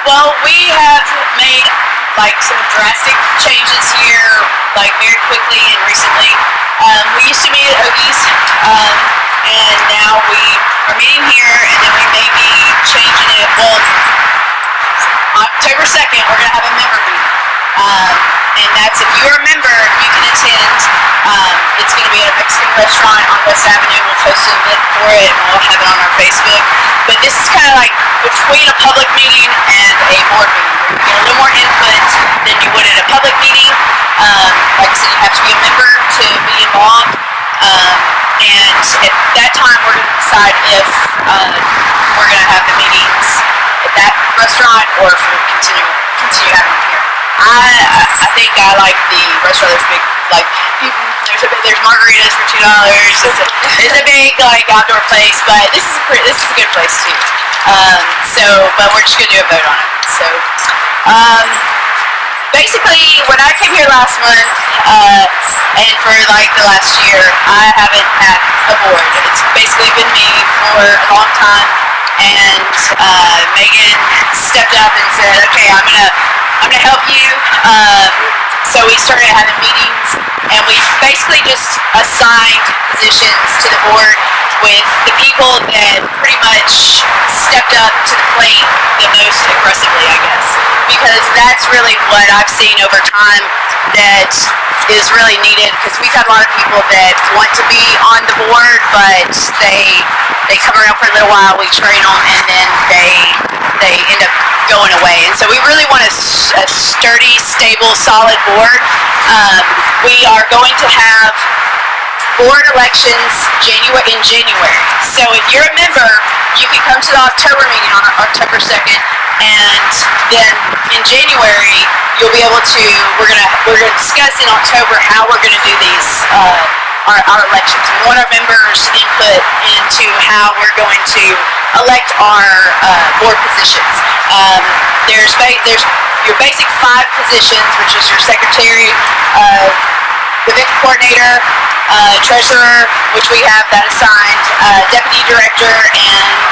Well, we have made like some drastic changes here, like very quickly and recently. We used to meet at Ogie's, and now we are meeting here, and then we may be changing it. Well, October 2nd, we're going to have a member meeting. And that's, if you're a member, you can attend. It's going to be at a Mexican restaurant on West Avenue. We'll post a link for it, and we'll have it on our Facebook. But this is kind of like between a public meeting and a board meeting. You get a little more input than you would at a public meeting. Like I said, you have to be a member to be involved. And at that time, we're going to decide if we're going to have the meetings at that restaurant or if we'll continue having them here. I think I like the restaurant that's big, like, there's margaritas for $2. It's a big, like, outdoor place, but this is a good place too. But we're just gonna do a vote on it. So, basically, when I came here last month, and for like the last year, I haven't had a board. It's basically been me for a long time, and Megan stepped up and said, "Okay, I'm gonna help you." So we started having meetings, and we basically just assigned positions to the board with the people that pretty much stepped up to the plate the most aggressively, I guess. Because that's really what I've seen over time that is really needed, because we've had a lot of people that want to be on the board, but they come around for a little while, we train them, and then they end up going away. And so we really want a sturdy, stable, solid board. We are going to have board elections in January. So if you're a member, you can come to the October meeting on October 2nd, and then in January you'll be able to. We're gonna discuss in October how we're gonna do these our elections. We want our members' input into how we're going to elect our board positions. There's your basic 5 positions, which is your secretary, event coordinator, treasurer, which we have that assigned, deputy director, and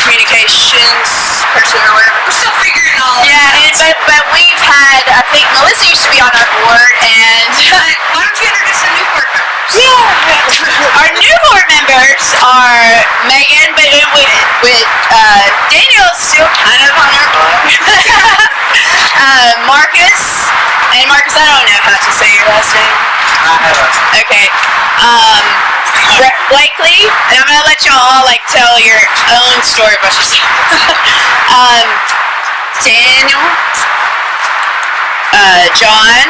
communications person or whatever. We're still figuring it all out. Yeah, but we've had, I think Melissa used to be on our board, and why don't you introduce our new board members? Yeah, our new board members are Megan, but with Daniel's still kind of on our board. Marcus, and Marcus, I don't know how to say your last name. Okay. Blakely, and I'm gonna let y'all all like tell your own story about yourself. Daniel, John,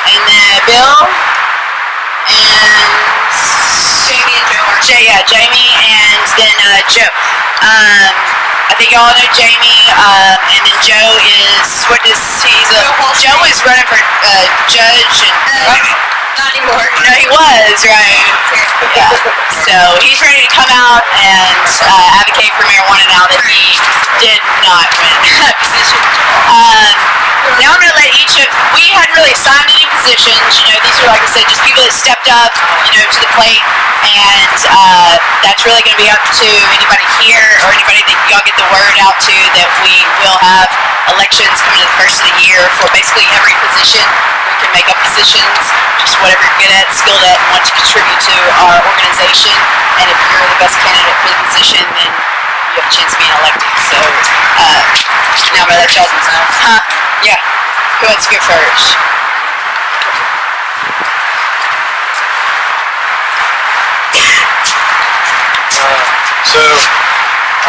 and then Bill, and Jamie and Joe. Jamie, and then Joe. I think y'all know Jamie, and then Joe is Joe is running for judge, and not anymore. no, he was right. Yeah. So he's ready to come out and advocate for marijuana now that he did not win that position. Now I'm going to let we hadn't really assigned any positions, these are, like I said, just people that stepped up, to the plate, and that's really going to be up to anybody here or anybody that y'all get the word out to that we will have elections coming to the first of the year for basically every position. We can make up positions, just whatever you're good at, skilled at, and want to contribute to our organization, and if you're the best candidate for the position, then you have a chance of being elected. So, now I'm going to let y'all, yeah. Who wants to go first?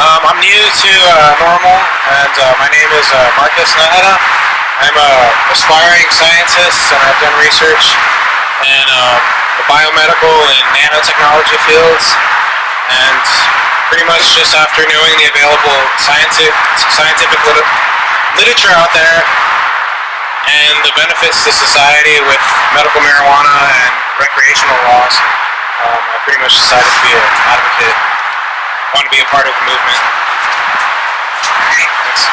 I'm new to NORML, and my name is Marcus Naheda. I'm an aspiring scientist, and I've done research in the biomedical and nanotechnology fields, and pretty much just after knowing the available scientific literature out there and the benefits to society with medical marijuana and recreational laws, I pretty much decided to be an advocate. I want to be a part of the movement. Thanks.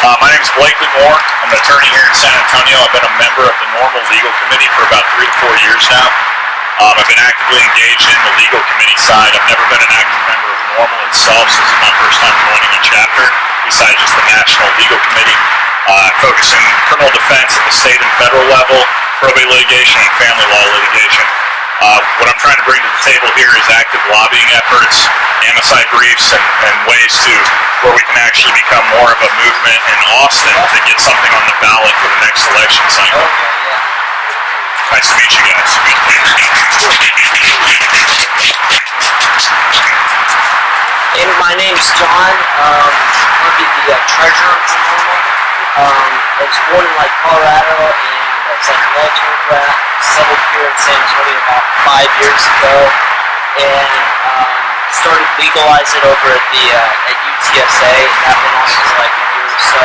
My name is Blakely Moore. I'm an attorney here in San Antonio. I've been a member of the NORML Legal Committee for about 3 to 4 years now. I've been actively engaged in the legal committee side. I've never been an active member of NORML itself, so this is my first time joining a chapter, besides just the National Legal Committee. I focus in criminal defense at the state and federal level, probate litigation, and family law litigation. What I'm trying to bring to the table here is active lobbying efforts, amicide briefs, and ways to where we can actually become more of a movement in Austin to get something on the ballot for the next election cycle. Nice to meet you guys. And my name's John. I'll be the treasurer for NORML. I was born in Colorado, and I was a military brat. Settled here in San Antonio about 5 years ago, and started legalize it over at UTSA. That went on for a year or so.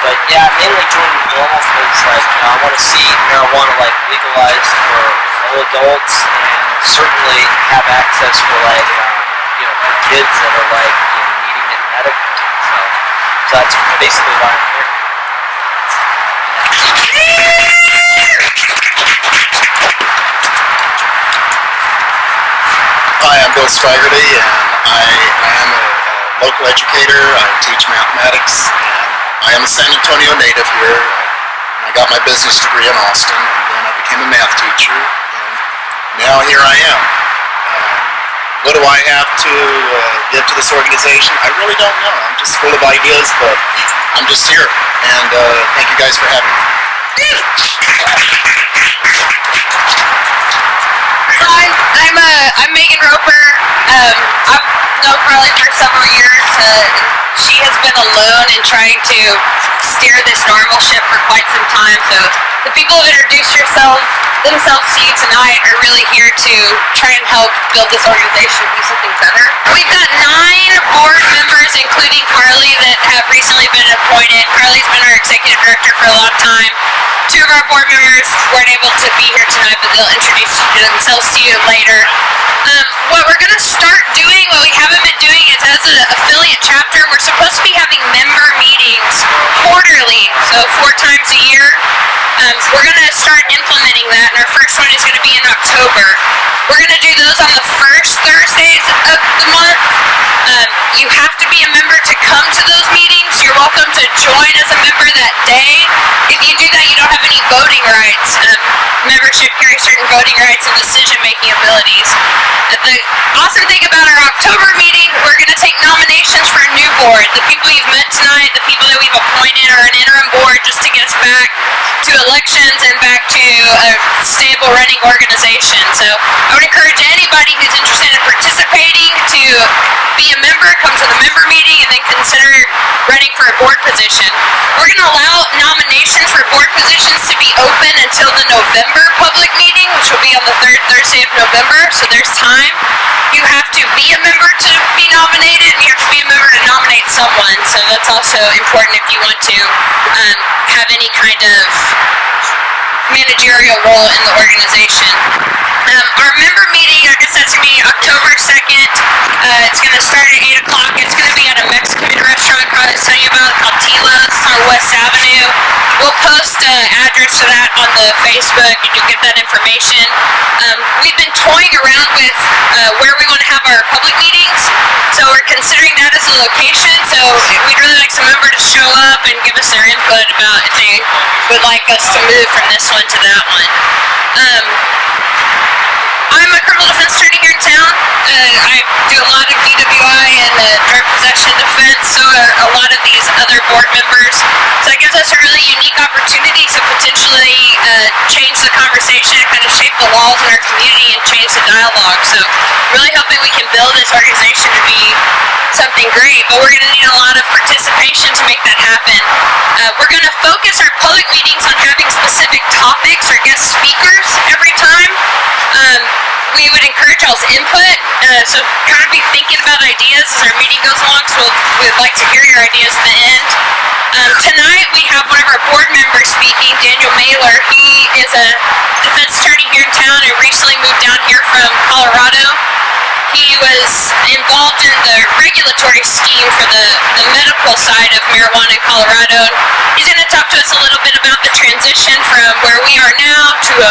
But yeah, I mainly joined NORML because I want to see marijuana legalized for all adults, and certainly have access for for kids that are needing it medically. So that's basically why I'm here. Hi, I'm Bill Steigerty, and I am a local educator. I teach mathematics, and I am a San Antonio native here. I got my business degree in Austin, and then I became a math teacher, and now here I am. What do I have to give to this organization? I really don't know. I'm just full of ideas, but I'm just here, and thank you guys for having me. Hi, I'm Megan Roper. I've known Carly for several years. She has been alone in trying to steer this NORML ship for quite some time. So the people who introduced themselves to you tonight are really here to try and help build this organization and do something better. We've got 9 board members, including Carly, that have recently been appointed. Carly's been our executive director for a long time. 2 of our board members weren't able to be here tonight, but they'll introduce themselves to you later. What we're going to start doing, what we haven't been doing, is as an affiliate chapter, we're supposed to be having member meetings quarterly, so 4 times a year. We're going to start implementing that, and our first one is going to be in October. We're going to do those on the first Thursdays of the month. You have to be a member to come to those meetings. You're welcome to join as a member that day. If you do that, you don't have any voting rights. Membership carries certain voting rights and decision-making abilities. The awesome thing about our October meeting, we're going to take nominations for a new board. The people you've met tonight, the people that we've appointed are an interim board just to get us back to elections and back to a stable running organization. So I would encourage anybody who's interested in participating to be a member, come to the member meeting, and then consider running for a board position. We're going to allow nominations for board positions to be open until the November public meeting, which will be on the 3rd Thursday of November, so there's time. You have to be a member to be nominated, and you have to be a member to nominate someone, so that's also important if you want to have any kind of managerial role in the organization. Our member meeting, I guess that's going to be October 2nd. It's going to start at 8 o'clock. It's going to be at a Mexican restaurant I was telling you about called Tila's on West Avenue. We'll post an address for that on the Facebook, and you'll get that information. We've been toying around with where we want to have our public meetings, so we're considering that as a location. So we'd really like some members to show up and give us their input about if they would like us to move from this one to that one. I'm a criminal defense attorney here in town. I do a lot of DWI and drug possession defense, so are a lot of these other board members. So it gives us a really unique opportunity to potentially change the conversation and kind of shape the laws in our community and change the dialogue. So really hoping we can build this organization to be something great, but we're going to need a lot of participation to make that happen. We're going to focus our public meetings on having specific topics or guest speakers every time. We would encourage y'all's input, so kind of be thinking about ideas as our meeting goes along, so we'd like to hear your ideas at the end. Tonight we have one of our board members speaking, Daniel Mailer. He is a defense attorney here in town and recently moved down here from Colorado. he was involved in the regulatory scheme for the medical side of marijuana in Colorado. He's going to talk to us a little bit about the transition from where we are now to a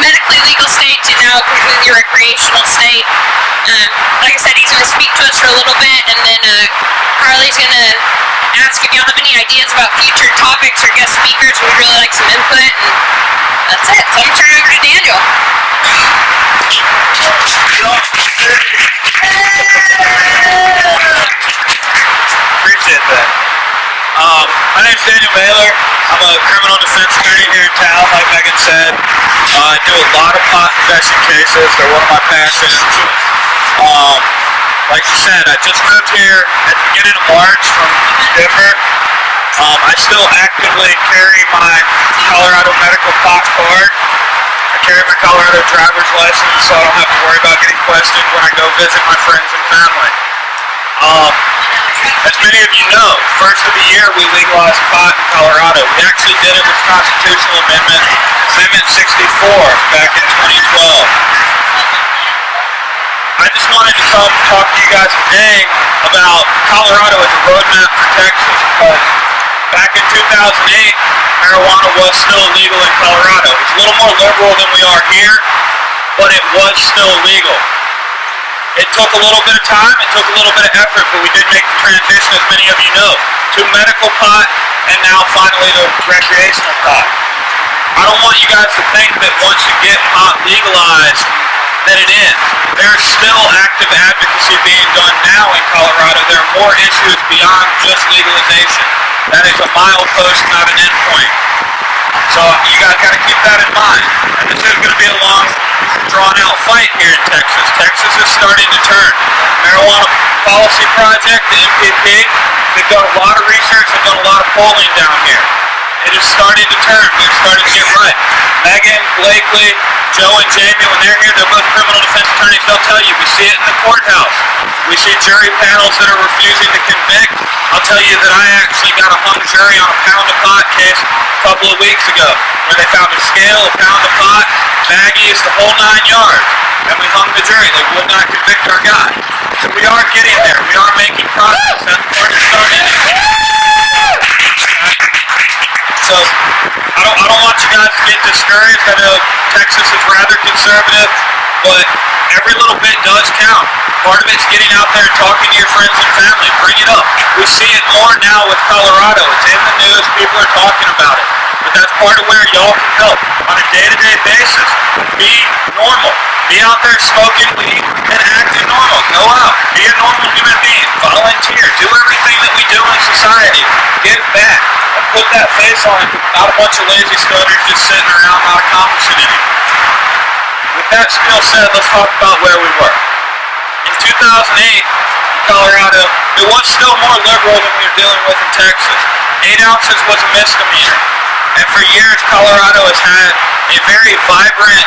medically legal state to now a completely recreational state. Like I said, he's going to speak to us for a little bit, and then Carly's going to ask if y'all have any ideas about future topics or guest speakers. We'd really like some input, and that's it. So I'm going to turn it over to Daniel. Appreciate that. My name's Daniel Baylor. I'm a criminal defense attorney here in town, like Megan said. I do a lot of pot possession cases. They're one of my passions. Like you said, I just moved here at the beginning of March from different. I still actively carry my Colorado medical pot card. I carry my Colorado driver's license, so I don't have to worry about getting questioned when I go visit my friends and family. As many of you know, first of the year we legalized pot in Colorado. We actually did it with Constitutional Amendment 64 back in 2012. I just wanted to come talk to you guys today about Colorado as a roadmap for Texas, because back in 2008, marijuana was still legal in Colorado. It's a little more liberal than we are here, but it was still legal. It took a little bit of time, it took a little bit of effort, but we did make the transition, as many of you know, to medical pot and now finally to recreational pot. I don't want you guys to think that once you get pot legalized, that it ends. There's still active advocacy being done now in Colorado. There are more issues beyond just legalization. That is a milepost, not an endpoint. So you guys got to keep that in mind. And this is going to be a long, drawn-out fight here in Texas. Texas is starting to turn. Marijuana Policy Project, the MPP, they've done a lot of research, they've done a lot of polling down here. It is starting to turn. We're starting to get right. Megan, Blakely, Joe, and Jamie, when they're here, they're both criminal defense attorneys. They'll tell you, we see it in the courthouse. We see jury panels that are refusing to convict. I'll tell you that I actually got a hung jury on a pound of pot case a couple of weeks ago, where they found a scale, a pound of pot, baggies, the whole 9 yards. And we hung the jury. They would not convict our guy. So we are getting there. We are making progress. That's part of starting. So I don't want you guys to get discouraged. I know Texas is rather conservative, but every little bit does count. Part of it's getting out there and talking to your friends and family. Bring it up. We see it more now with Colorado. It's in the news. People are talking about it. But that's part of where y'all can help on a day-to-day basis. Be normal. Be out there smoking weed and acting normal. Go out. Be a normal human being. Volunteer. Do everything that we do in society. Give back. And put that face on it. Not a bunch of lazy stoners just sitting around not accomplishing anything. With that spiel said, let's talk about where we were. In 2008, Colorado, it was still more liberal than we were dealing with in Texas. 8 ounces was a misdemeanor. And for years, Colorado has had a very vibrant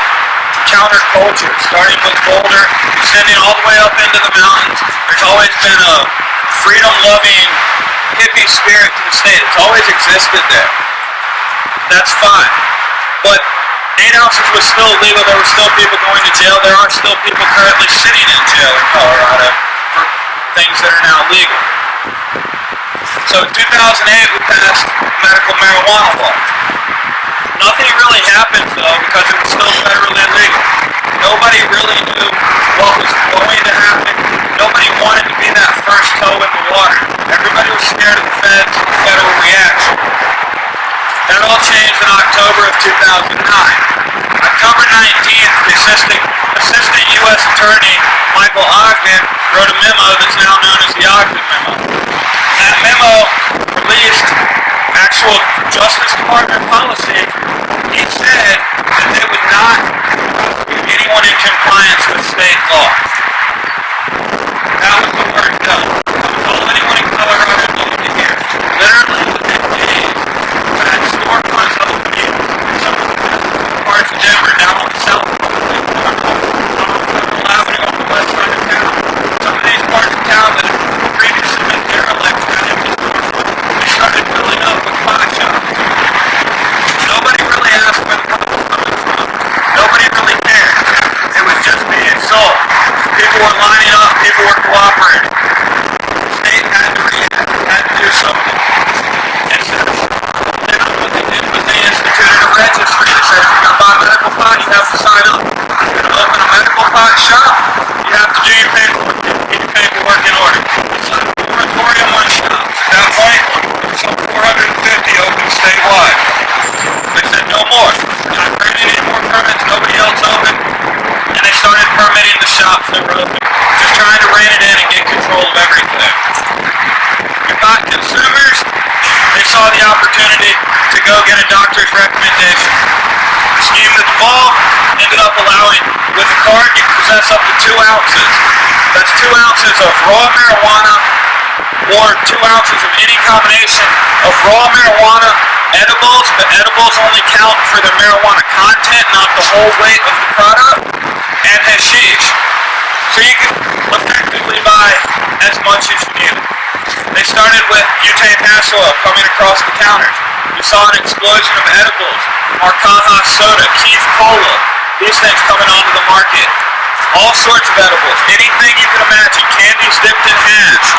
counterculture, starting with Boulder, extending all the way up into the mountains. There's always been a freedom-loving hippie spirit to the state. It's always existed there. That's fine. But 8 ounces was still illegal. There were still people going to jail. There are still people currently sitting in jail in Colorado for things that are now legal. So in 2008, we passed medical marijuana law. Nothing really happened, though, because it was still federally illegal. Nobody really knew what was going to happen. Nobody wanted to be that first toe in the water. Everybody was scared of the feds and the federal reaction. That all changed in October of 2009. October 19th, the Assistant U.S. Attorney Michael Ogden wrote a memo that's now known as the Ogden Memo. That memo released actual Justice Department policy. He said that they would not prosecute anyone in compliance with state law. That was the word done. That was all anyone in Colorado needed to hear. Literally within days, we had storefronts opening in some of the best parts of Denver, down on the south on Federal Avenue on the west side of town. Some of these parts of town that had previously been derelict got empty storefronts. They started filling up with pot shops. Nobody really asked where the pot was coming from. Nobody really cared. It was just being sold. people were cooperating. The state had to react, had to do something. And so now what they did was they instituted a registry. They said if you're going to buy medical pot, you have to sign up. If you're going to open a medical pot shop, you have to do your paperwork. Get your paperwork in order. It's like a moratorium on shops. At that point, there's some 450 open statewide. They said no more. We're not granting any more permits. Nobody else open. And they started permitting the shops that were open. Just trying to rein it in and get control of everything. You got consumers. They saw the opportunity to go get a doctor's recommendation. The scheme that evolved ended up allowing, with a card, you can possess up to 2 ounces. That's 2 ounces of raw marijuana or 2 ounces of any combination of raw marijuana, edibles, but edibles only count for the marijuana content, not the whole weight of the product, and hashish. So you can effectively buy as much as you need. They started with butane hash oil coming across the counters. You saw an explosion of edibles, Marcaja soda, Keith Cola, these things coming onto the market. All sorts of edibles, anything you can imagine, candies dipped in hash,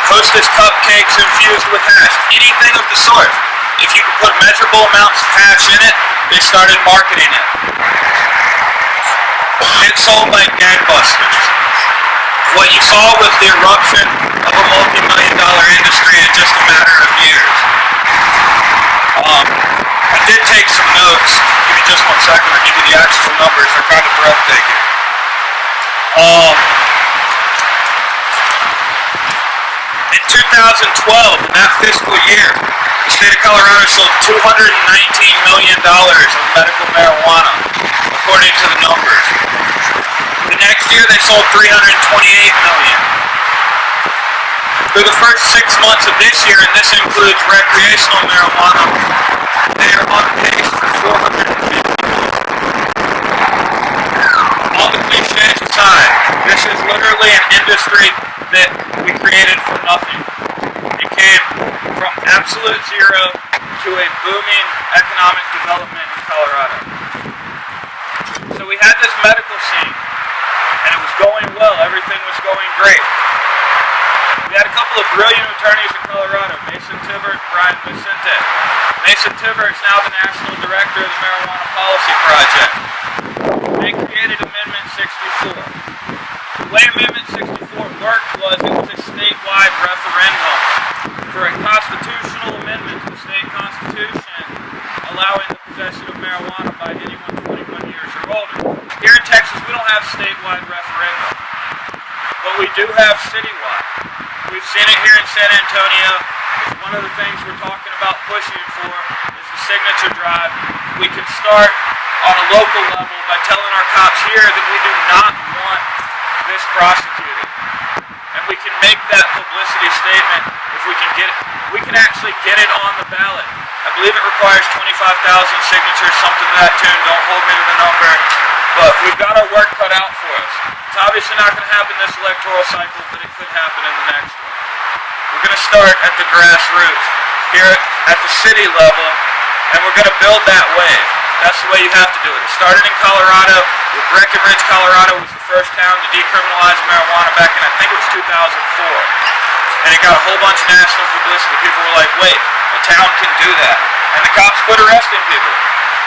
Hostess cupcakes infused with hash, anything of the sort. If you could put measurable amounts of hash in it, they started marketing it. It sold like gangbusters. What you saw was the eruption of a multi-million-dollar industry in just a matter of years. I did take some notes. Give me just 1 second. I'll give you the actual numbers. They're kind of breathtaking. In 2012, in that fiscal year, the state of Colorado sold $219 million of medical marijuana, according to the numbers. The next year, they sold $328 million. Through the first 6 months of this year, and this includes recreational marijuana, they are on pace for $450 million. All the cliches aside, this is literally an industry that we created from nothing. It came from absolute zero to a booming economic development in Colorado. So we had this medical scene, and it was going well. Everything was going great. We had a couple of brilliant attorneys in Colorado, Mason Tivert and Brian Vicente. Mason Tivert is now the National Director of the Marijuana Policy Project. They created Amendment 64. The way Amendment 64 worked was it was a statewide referendum for a constitutional amendment to the state constitution allowing the possession of marijuana by anyone 21 years or older. Here in Texas, we don't have statewide referendum, but we do have citywide. We've seen it here in San Antonio. It's one of the things we're talking about pushing for is the signature drive. We can start on a local level by telling our cops here that we do not want this prosecuted. And we can make that publicity statement if we can get it. We can actually get it on the ballot. I believe it requires 25,000 signatures, something to that tune. Don't hold me to the number. But we've got our work cut out for us. It's obviously not going to happen this electoral cycle, but it could happen in the next one. We're going to start at the grassroots, here at the city level, and we're going to build that wave. That's the way you have to do it. It started in Colorado. Breckenridge, Colorado was the first town to decriminalize marijuana back in, I think it was 2004. And it got a whole bunch of national publicity. People were like, wait, a town can do that. And the cops quit arresting people.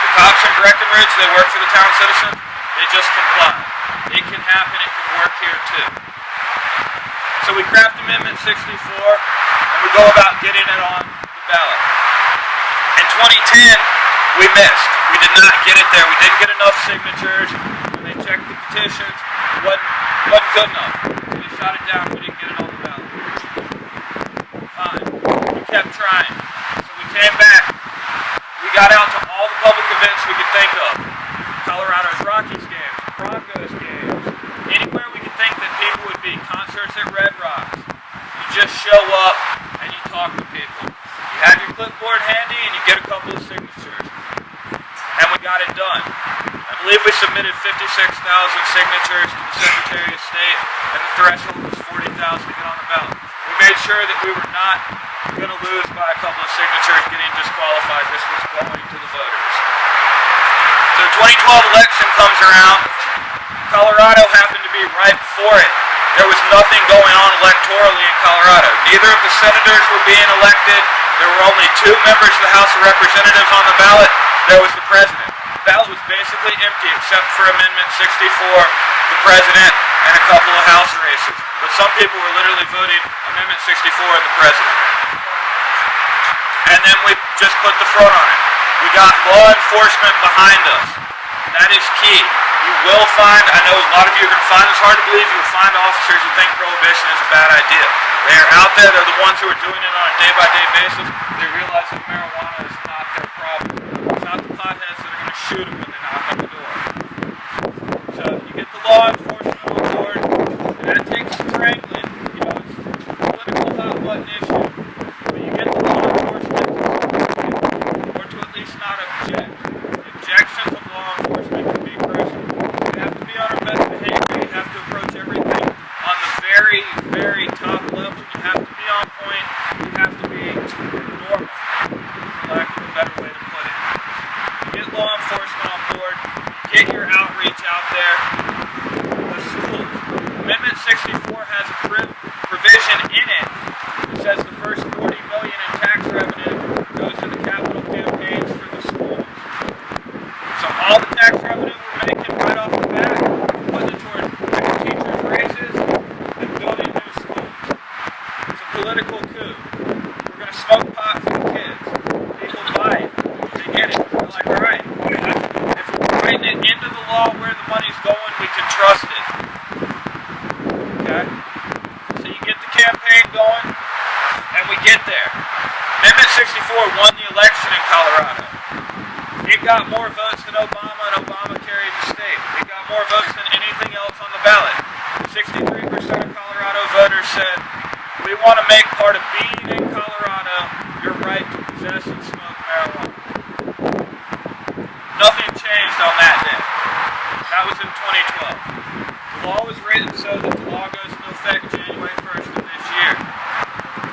The cops in Breckenridge, they work for the town citizens, they just comply. It can happen, it can work here too. So we craft Amendment 64, and we go about getting it on the ballot. In 2010, we missed. We did not get it there. We didn't get enough signatures. When they checked the petitions, it wasn't good enough. So we shot it down. We didn't get it on the ballot. Fine. We kept trying. So we came back. We got out to all the public events we could think of. Colorado's Rockies games, Broncos games, anywhere we could think that people would be. Concerts at Red Rocks. You just show up and you talk to people. You have your clipboard handy and you get a couple of signatures. And we got it done. I believe we submitted 56,000 signatures to the Secretary of State, and the threshold was 40,000 to get on the ballot. We made sure that we were not going to lose by a couple of signatures getting disqualified. This was going to the voters. So the 2012 election comes around. Colorado happened to be right for it. there was nothing going on electorally in Colorado. Neither of the senators were being elected. There were only 2 members of the House of Representatives on the ballot. There was the president. The ballot was basically empty except for Amendment 64, the president, and a couple of House races. But some people were literally voting Amendment 64 and the president. And then we just put the front on it. We got law enforcement behind us. That is key. You will find, I know a lot of you are going to find this hard to believe, you will find officers who think prohibition is a bad idea. They are out there, they're the ones who are doing it on a day-by-day basis. They realize that marijuana is not their problem. It's not the potheads that are going to shoot them when they knock on the door. So you get the law enforcement on board, and that takes some wrangling. You know, it's a political hot button issue. But you get the law enforcement or to at least not object. Objections of law enforcement can be crucial. We have to be on our best behavior. You have to approach everything on the very, very top level. You have to be on point. You have to be normal, for lack of a better way to put it. You get law enforcement on board. Get your outreach out there. The schools. Amendment 64 has a provision in it that says the first $40 million in tax revenue goes to the capital campaigns for the schools. So all the tax revenue we're making right off the bat, putting it towards teachers' raises and building new schools. It's a political coup. We're going to smoke pot for the kids. People buy it. They get it. They're like, all right, if we're writing it into the law where the money's going, we can trust it. Okay? So you get the campaign going, and we get there. Amendment 64 won the election in Colorado. It got more votes than Obama, and Obama carried the state. It got more votes than anything else on the ballot. 63% of Colorado voters said, we want to make part of being in Colorado your right to possess and smoke marijuana. Nothing changed on that day. That was in 2012. The law was written so that the law goes into effect January 1st of this year.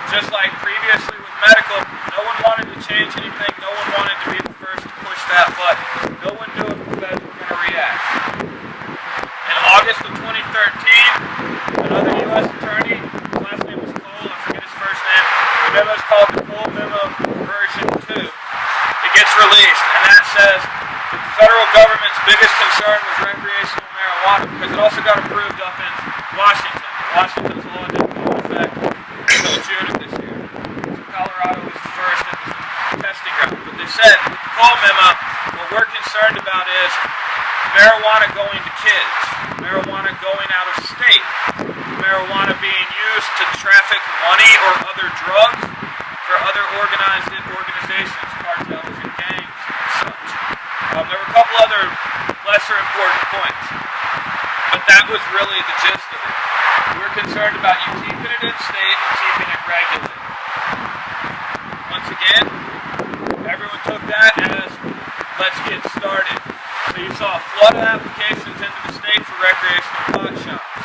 Just like previously with medical, no one wanted to change anything. No one wanted to be the first to push that button. No one knew if the feds were going to react. In August of 2013, another U.S. attorney, his last name was Cole, I forget his first name, the memo is called the Cole Memo version 2. It gets released, and that says that the federal government's biggest concern was recreational marijuana because it also got approved up in Washington. Washington's law didn't go into effect until June of this year. So Colorado was the first and the testing ground. But they said with the Cole Memo, what we're concerned about is marijuana going to kids, marijuana going out of state, marijuana being used to traffic money or other drugs for other organized organizations, cartels and gangs and such. There were a couple other lesser important points, but that was really the gist of it. We were concerned about you keeping it in state and keeping it regulated. Once again, everyone took that as, let's get started. So you saw a flood of applications into the state for recreational pot shops.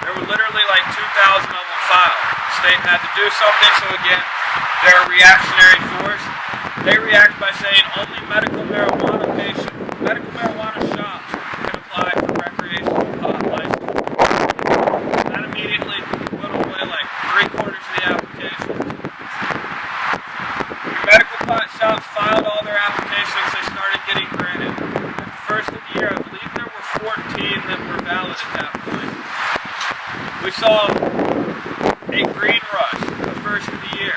There were literally like 2,000 of them filed. The state had to do something, so again, they're a reactionary force. They react by saying only medical marijuana shops can apply for recreational pot license. That immediately went away like 3/4 of the applications. Your medical pot shops filed all their applications, they started getting granted. At the first of the year, I believe there were 14 that were valid at that point. We saw a green rush the first of the year.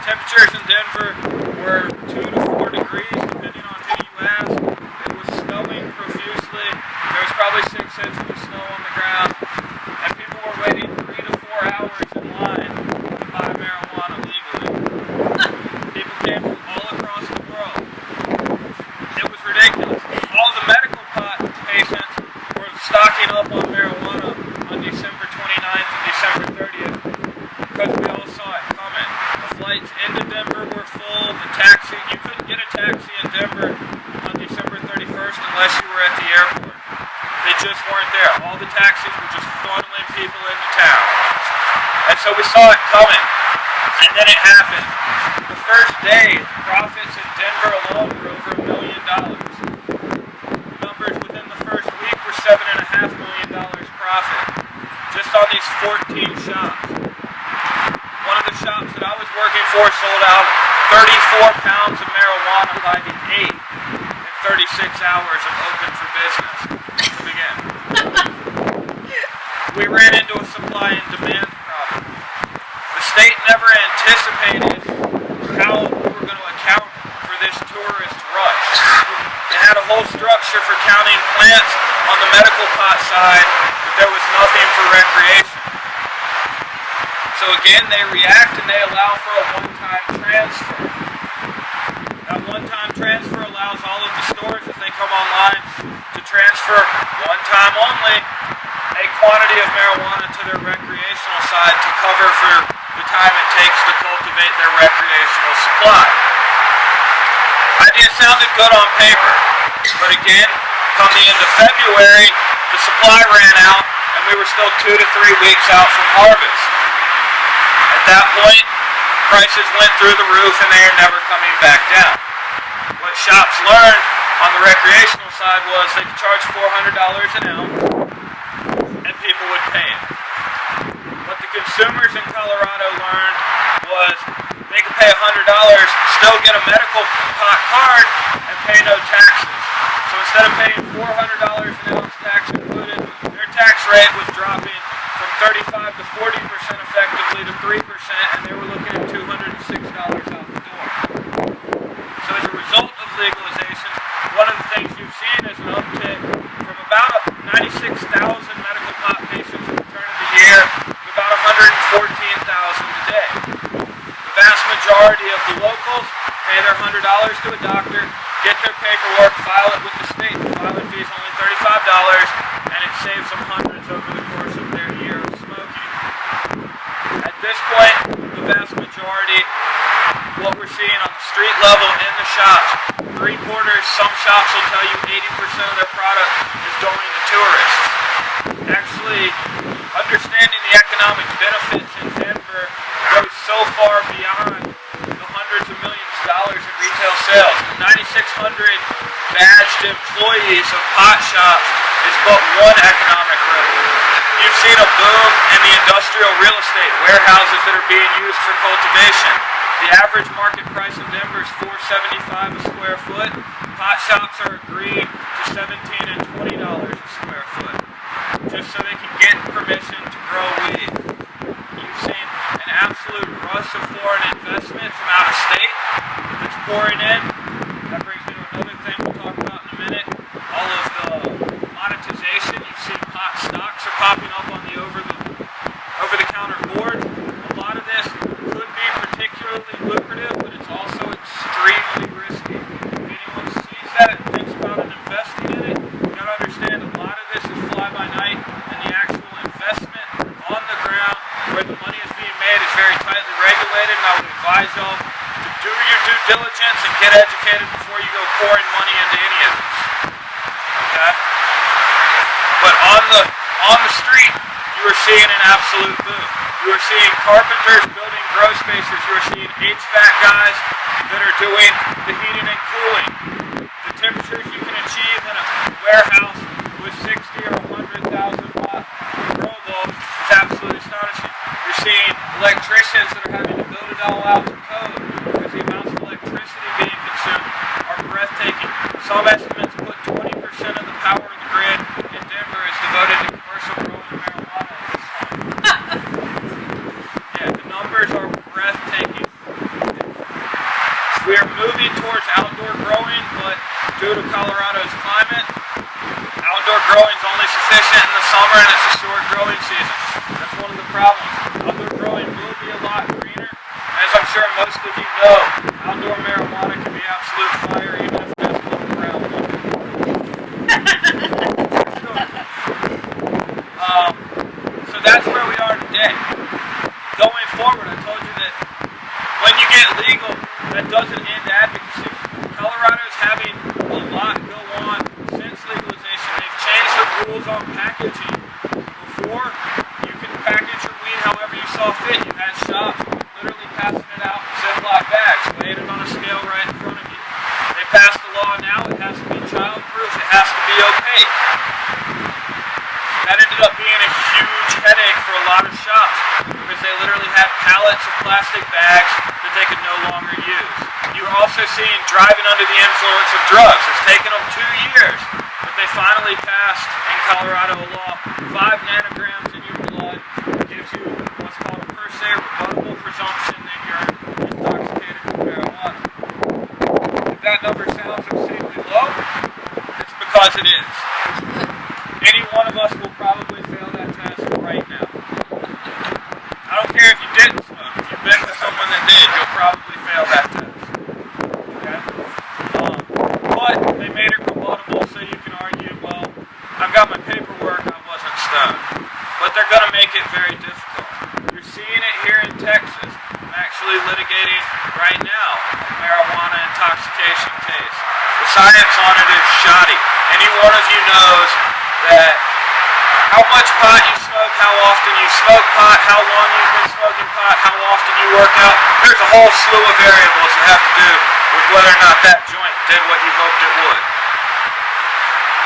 Temperatures in Denver were 2 to 4 degrees, depending on who you ask. It was snowing profusely. There was probably 6 inches of snow on the ground. And people were waiting 3 to 4 hours in line to buy marijuana legally. People came from all across the world. It was ridiculous. All the medical pot patients were stocking up on marijuana on December 29th and December 30th because we all saw it coming. The flights into Denver were full. You couldn't get a taxi in Denver on December 31st unless you were at the airport. They just weren't there. All the taxis were just funneling people into town. And so we saw it coming. And then it happened. The first day, profits in Denver alone were over $1 million. The numbers within the first week were $7.5 million profit. Just on the these 14 shops. One of the shops that I was working for sold out 34 pounds of marijuana by the 8th in 36 hours of open for business to begin. We ran into a supply and demand problem. The state never anticipated how we were going to account for this tourist rush. They had a whole structure for counting plants on the medical pot side, but there was nothing for recreation. So again, they react and they allow for a one-time transfer. That one-time transfer allows all of the stores, as they come online, to transfer one time only a quantity of marijuana to their recreational side to cover for the time it takes to cultivate their recreational supply. Idea sounded good on paper, but again, come the end of February, the supply ran out and we were still 2 to 3 weeks out from harvest. At that point, prices went through the roof and they are never coming back down. What shops learned on the recreational side was they could charge $400 an ounce and people would pay it. What the consumers in Colorado learned was they could pay $100, still get a medical pot card, and pay no taxes. So instead of paying $400 an ounce tax included, their tax rate was dropping from 35 to 40% effectively to 3%, and they were looking at $206 out the door. So as a result of legalization, one of the things you've seen is an uptick from about 96,000 medical pot patients at the turn of the year to about 114,000 today. The vast majority of the locals pay their $100 to a doctor, get their paperwork, file it with the state. The filing fee is only $35, and it saves them hundreds over the course of their year of smoking. At this point, the vast majority, what we're seeing on the street level in the shops, 3/4, some shops will tell you 80% of their product is going to tourists. Actually, understanding the economic benefits in Denver goes so far beyond the hundreds of millions of dollars in retail sales. The 9,600 badged employees of pot shops is but one economic revenue. You've seen a boom in the industrial real estate, warehouses that are being used for cultivation. The average market price in Denver is $4.75 a square foot. Pot shops are agreeing to $17 and $20 a square foot, just so they can get permission to grow weed. You've seen an absolute rush of foreign investment from out of state that's pouring in. That brings me to another thing we'll talk about in a minute. All of the monetization. You've seen pot stocks are popping up on the over-the-counter boards. A lot of this could be particularly lucrative, but it's also extremely risky. If anyone sees that and thinks about investing in it, you gotta understand a lot of this is fly-by-night, and the actual investment on the ground where the money is being made is very tightly regulated, and I would advise y'all to do your due diligence and get educated before you go pouring money into any of this. Okay? But on the street, you are seeing an absolute boom. You are seeing carpenters building grow spaces. You are seeing HVAC guys that are doing the heating and cooling. The temperatures you can achieve in a warehouse with 60 or 100,000 watt grow bulbs is absolutely astonishing. You're seeing electricians that are having to build it all out to code because the amounts of electricity being consumed are breathtaking. Some estimates put 20% of the power of the grid in Denver is devoted to commercial growing marijuana at this time. Yeah, the numbers are breathtaking. We are moving towards outdoor growing, but due to Colorado's climate, outdoor growing is only sufficient in the summer and it's a short growing season. That's one of the problems. Outdoor growing will be a lot greener. As I'm sure most of you know, outdoor marijuana can be absolute fire even if it doesn't look brown. So that's where we are today. Going forward, I told you that when you get legal, that doesn't end advocacy. Colorado's having a lot go on since legalization. They've changed the rules on packaging. Before, you could package your weed however you saw fit. You had shops literally passing it out in Ziploc bags, weighing it on a scale right in front of you. They passed the law now. It has to be childproof. It has to be opaque. That ended up being a huge headache for a lot pallets of plastic bags that they could no longer use. You're also seeing driving under the influence of drugs. It's taken them 2 years, but they finally passed in Colorado a law. 5 nanograms in your blood gives you what's called a per se rebuttable presumption that you're intoxicated with marijuana. If that number sounds obscenely low, it's because it is. Any one of us will probably fail that test right now. I don't care if you didn't smoke. If you've been with someone that did, you'll probably fail that test. Okay? But they made it rebuttable so you can argue, well, I've got my paperwork, I wasn't stoned. But they're going to make it very difficult. You're seeing it here in Texas. I'm actually litigating right now a marijuana intoxication case. The science on it is shoddy. Any one of you knows that how much pot you smoke, how often you smoke pot, how long you've been smoking pot, how often you work out. There's a whole slew of variables that have to do with whether or not that joint did what you hoped it would.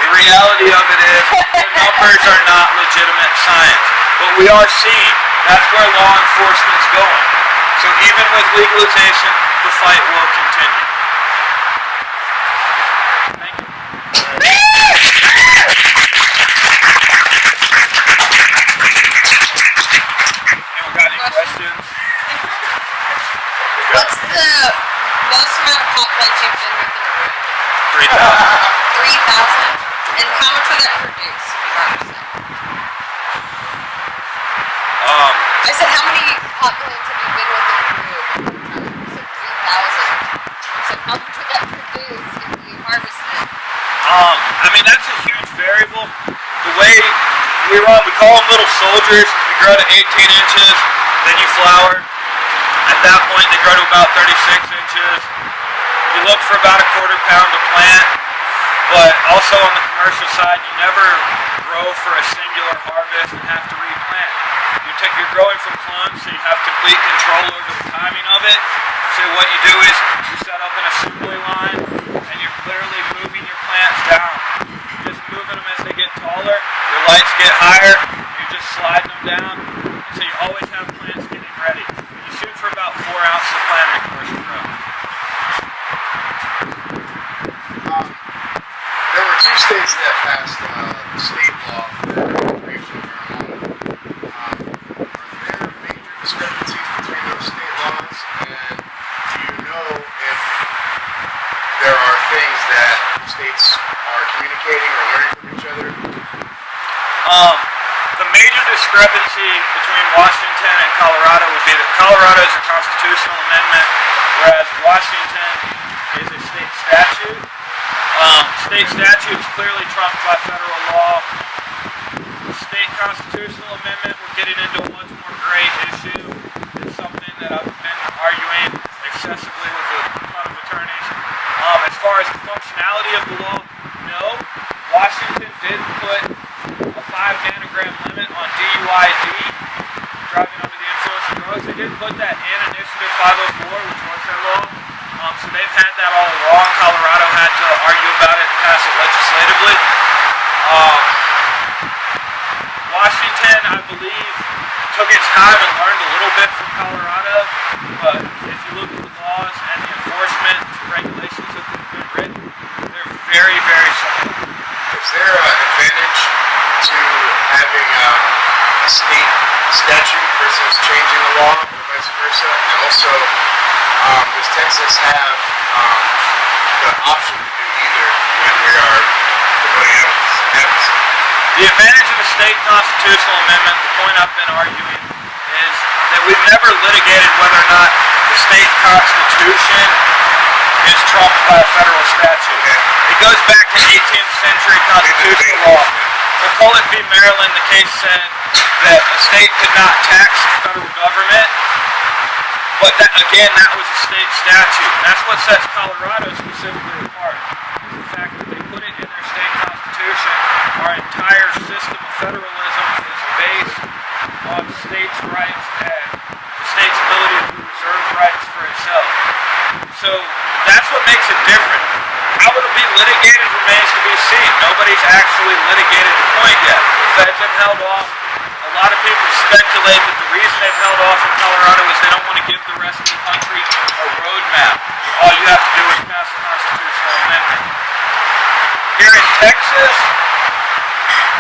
The reality of it is the numbers are not legitimate science. But we are seeing that's where law enforcement's going. So even with legalization, the fight will continue. Thank you. Got any questions? What's the most amount of pot plants you've been with in a room? 3,000. 3,000? And how much would that produce, if you were to say? Um, I said, how many pot plants have you been with in a room? You said 3,000. So how much would that produce if you harvested it? I mean, that's a huge variable. The way we run, we call them little soldiers. You grow to 18 inches, then you flower. At that point, they grow to about 36 inches. You look for about a quarter pound to plant, but also on the commercial side, you never grow for a singular harvest and have to replant. You're growing from clones, so you have complete control over the timing of it. So what you do is you set up an assembly line, and you're clearly moving your plants down. You're just moving them as they get taller. Your lights get higher. You're just sliding them down. So you always have plants getting ready. You shoot for about 4 ounces of plant in commercial grow. There were 2 states that passed state law for recreational marijuana. Are there major discrepancies between those state laws? And do you know if there are things that states are communicating or learning from each other? The major discrepancy between Washington and Colorado would be that Colorado is a constitutional amendment, whereas Washington is a state statute. State statute is clearly trumped by federal law. The state constitutional amendment, we're getting into a much more gray issue. It's something that I've been arguing excessively with a ton of attorneys. As far as the functionality of the law, no. Washington did put a 5 nanogram limit on DUID, driving under the influence of drugs. They didn't put that in Initiative 504, which was their law. So they've had that all along. Colorado had to argue about it and pass it legislatively. Washington, I believe, took its time and learned a little bit from Colorado, but if you look at the laws and the enforcement regulations that have been written, they're very, very similar. Is there an advantage to having a state statute versus changing the law, or vice versa? And also, does Texas have the option to do either when we are promoting evidence? The advantage of a state constitutional amendment, the point I've been arguing, is that we've never litigated whether or not the state constitution is trumped by a federal statute. It goes back to 18th century constitutional law. McCulloch v. Maryland, the case said that the state could not tax the federal government, but that, again, that was a state statute. That's what sets Colorado specifically apart, is the fact that they put it in their state constitution. Our entire system of federalism is based on states' rights and the state's ability to reserve rights for itself. So that's what makes it different. How it'll be litigated remains to be seen. Nobody's actually litigated the point yet. The feds have held off. A lot of people speculate that the reason they've held off in Colorado is they don't want to give the rest of the country a roadmap. All you have to do is pass a constitutional amendment. Here in Texas,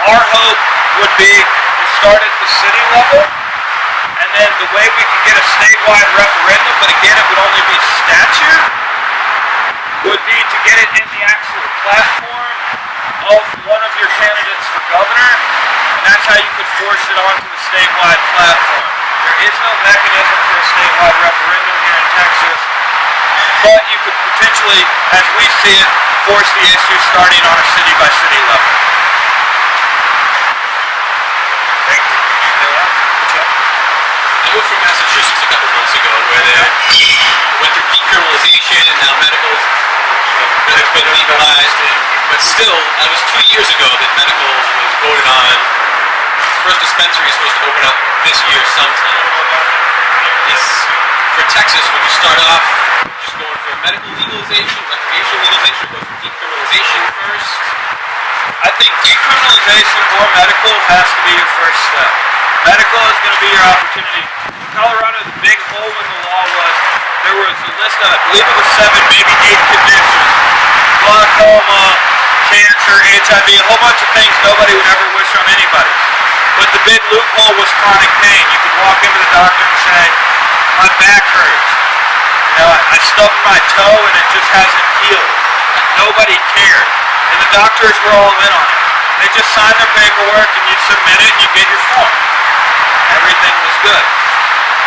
our hope would be to start at the city level, and then the way we could get a statewide referendum, but again it would only be statute, would be to get it in the actual platform of one of your candidates for governor, and that's how you could force it onto the statewide platform. There is no mechanism for a statewide referendum here in Texas, but you could potentially, as we see it, force the issue starting on a city-by-city level. Thank you. I moved from Massachusetts a couple months ago where they went through decriminalization and now medical has been legalized. But still, that was 2 years ago that medical was voted on. First dispensary is supposed to open up this year sometime. For Texas, would you start off just going for medical legalization, recreational legalization, or go for decriminalization first? I think decriminalization or medical has to be your first step. Medical is going to be your opportunity. In Colorado, the big hole in the law was there was a list of, I believe it was 7, maybe 8 conditions. Glaucoma, cancer, HIV, a whole bunch of things nobody would ever wish on anybody. But the big loophole was chronic pain. You could walk into the doctor and say, my back hurts. You know, I stubbed my toe and it just hasn't healed. Nobody cared. And the doctors were all in on it. They just signed their paperwork and you submit it and you get your form. Everything was good.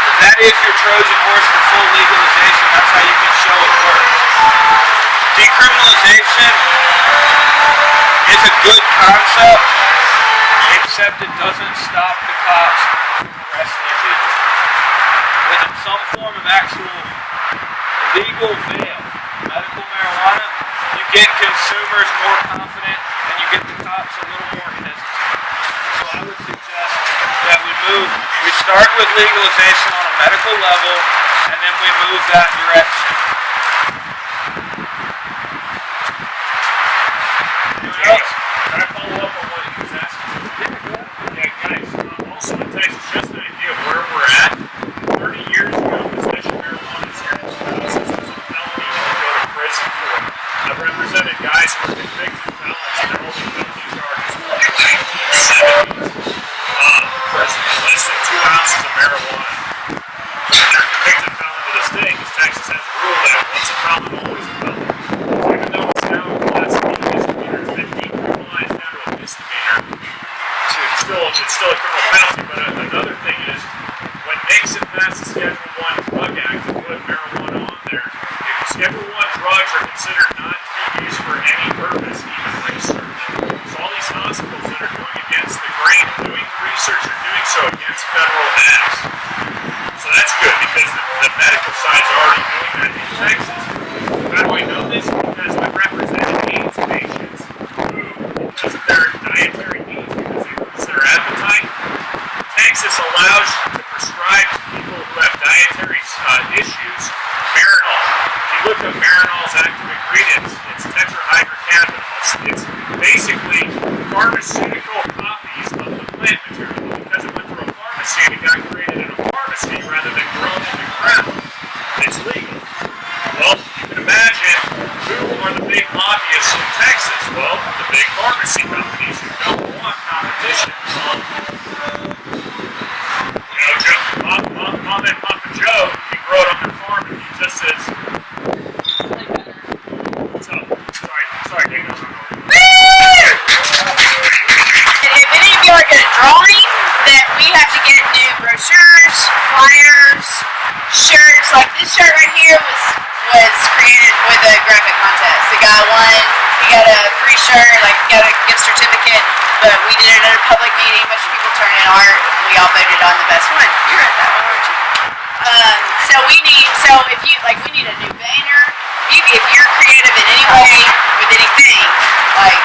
But that is your Trojan horse for full legalization. That's how you can show it works. Decriminalization is a good concept, except it doesn't stop the cops from arresting people. With some form of actual legal veil, medical marijuana, you get consumers more confident and you get the cops a little more hesitant. So I would suggest that we start with legalization on a medical level and then we move that direction. Anyone else? Can I follow up on what he was asking? Yeah, guys, also in Texas, just an idea of where we're at. 30 years ago, possession of marijuana is here in 2000. It was a felony you could go to prison for. I've represented guys who were convicted felons, and their only felony charges were in the 1970s. Prison for less than 2 ounces of marijuana. And they're convicted felon to this day, because Texas has a rule that once a felon, always a felon. So even though it's now a class B misdemeanor, it's been decriminalized down to a misdemeanor. It's still a criminal penalty, but another thing is, when Nixon passed the Schedule 1 Drug Act and put marijuana on there, if Schedule 1 drugs are considered not to be used for any purpose, even research. So all these hospitals that are going against the grain and doing research are doing so against federal acts. So that's good, because the medical side is already doing that in Texas. How do I know this? Because I've represented AIDS patients who, because of their dietary needs, because they lose their appetite, Texas allows you to prescribe to people who have dietary issues Marinol. If you look at Marinol's active ingredients, it's tetrahydrocannabinol. It's basically pharmaceutical copies of the plant material. Because it went through a pharmacy and it got created in a pharmacy rather than grown in the ground, it's legal. Well, you can imagine who are the big lobbyists in Texas? Well, the big pharmacy companies who don't want competition. Mom and Papa Joe, he grow it on their farm and he just says, what's up? Sorry, Dana. If any of you are good at drawing, that we have to get new brochures, flyers, shirts. Like this shirt right here was created with a graphic contest. The guy won. He got a free shirt, like got a gift certificate. But we did it at a public meeting. A bunch of people turned in art. We all voted on the best one. You were at that one, weren't you? We need a new banner. Maybe if you're creative in any way with anything, like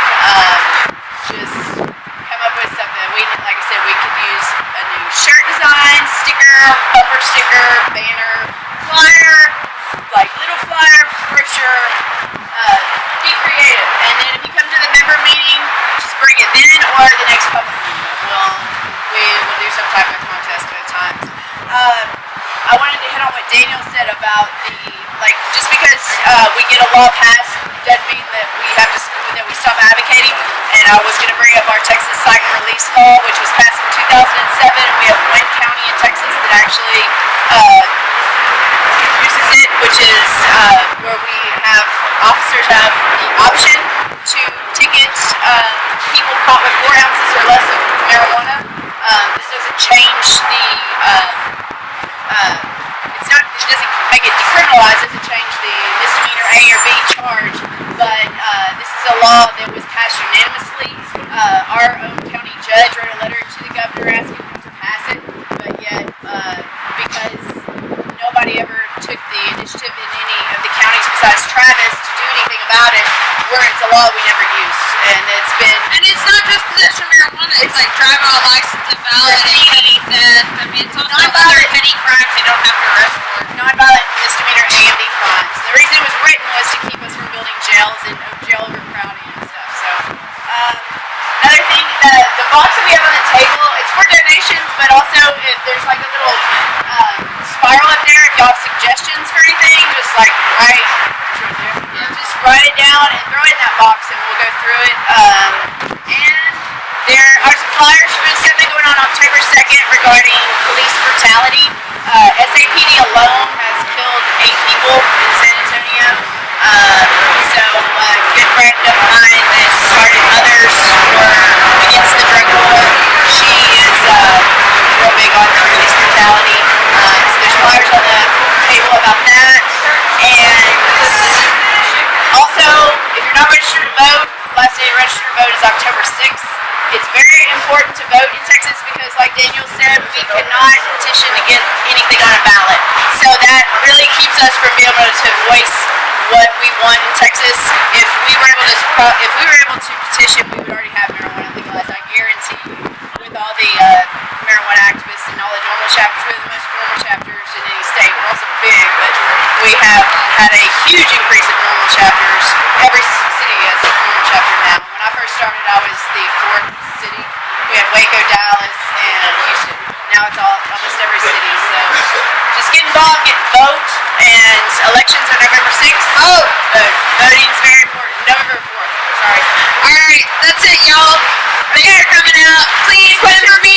just come up with something. Like I said, we could use a new shirt design, sticker, bumper sticker, banner, flyer, like little flyer, brochure. Be creative. And then if you come to the member meeting, just bring it then or the next public meeting. We will do some type of contest both times. about just because we get a law passed doesn't mean that we stop advocating. And I was going to bring up our Texas Cite and Release Law, which was passed in 2007. We have one county in Texas that actually uses it, which is where we have officers have the option to ticket people caught with 4 ounces or less of marijuana. This doesn't change the it doesn't make it decriminalized, it doesn't change the misdemeanor A or B charge, but this is a law that was passed unanimously. Our own county judge wrote a letter to the governor asking him to pass it, but yet because nobody ever took the initiative in any of the counties besides Travis to do anything about it, where it's a law we never used, and it's been. And it's not just possession of marijuana, it's like driving on license invalid, petty theft. I mean, it's also other petty crimes they don't have to arrest for. Nonviolent misdemeanor A and B crimes. The reason it was written was to keep us from building jails and jail overcrowding and stuff. So, another thing, the box that we have on the table, it's for donations, but also if there's like a little spiral up there. If y'all have suggestions for anything, just write it down and throw it in that box, and we'll go through it. And there are some flyers for something going on October 2nd regarding police brutality. SAPD alone has killed 8 people in San Antonio. So a good friend of mine that started Others Against the Drug War, she is real big on police brutality. So there's flyers on the table about that. And also, if you're not registered to vote, last day to register to vote is October 6th. It's very important to vote in Texas because, like Daniel said, we cannot petition to get anything on a ballot. So that really keeps us from being able to voice what we want in Texas. If we were able to petition, we would already have marijuana legalized. I guarantee you, with all the marijuana activists and all the normal chapters, we're the most normal chapters in any state. We're also big, but we have had a huge increase in normal chapters. Every city has a normal chapter now. When I first started, I was the 4th city. We had Waco, Dallas, and Houston. Now it's almost every city. So just get involved, vote, and elections are November 6th. Vote! Voting is very important. November 4th. Sorry. Alright, that's it, y'all. Thanks for coming out. Please remember me.